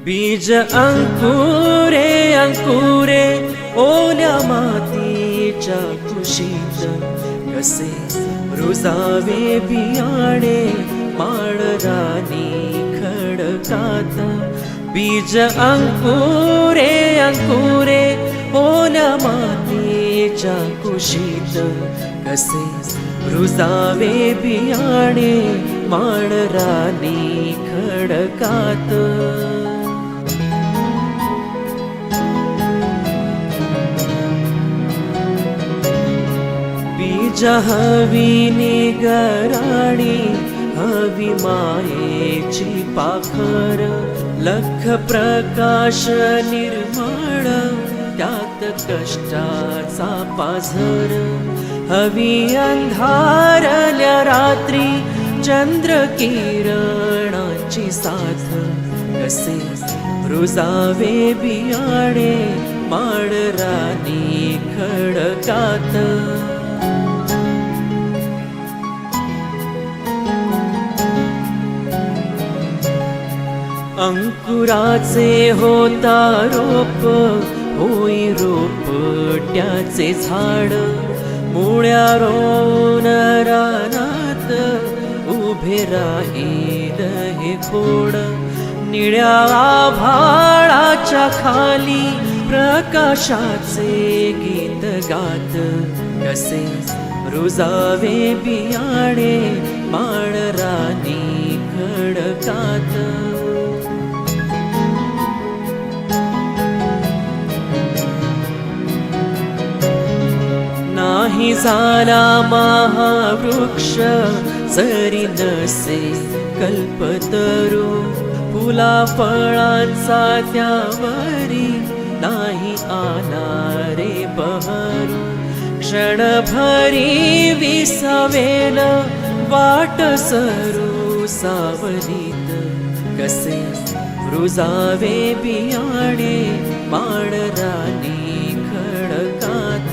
बीज अंकुरे अंकुरे ओल्या मातीच्या कुशीत, कसे रुजावे बियाणे माळरानी खडकात. बीज अंकुरे अंकुरे ओल्या मातीच्या कुशीत, कसे रुजावे बियाणे माळरानी खडकात. बीज हवी निगराणी हवी मायेची पाखर, लख प्रकाश निर्मळ त्यात कष्टाचा पाझर. हवी अंधारल्या रात्री चंद्र किरणाची साथ, कसे रुजावे बियाणे माळरानी खडकात. अंकुराचे होता रोप होई रोपट्याचे झाड, मुळ्या रोवून रानात उभे राहील हे खोड. निळ्या आभाळाच्या खाली प्रकाशाचे गीत गात, कसे रुजावे बियाणे माळरानी खडकात. नाही झाला महावृक्ष जरी नसे कल्पतरू, फुला फळांचा त्यावरी नाही आला रे बहरू. क्षणभरी विसावेल वाट सरू सावलीत, कसे रुजावे बियाणे माळरानी खडकात.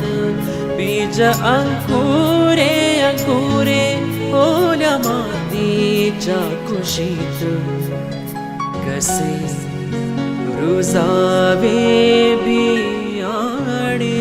बीज अंकुरे अंकुरे ओल्या मातीच्या कुशीत, कसे रुजावे बियाणे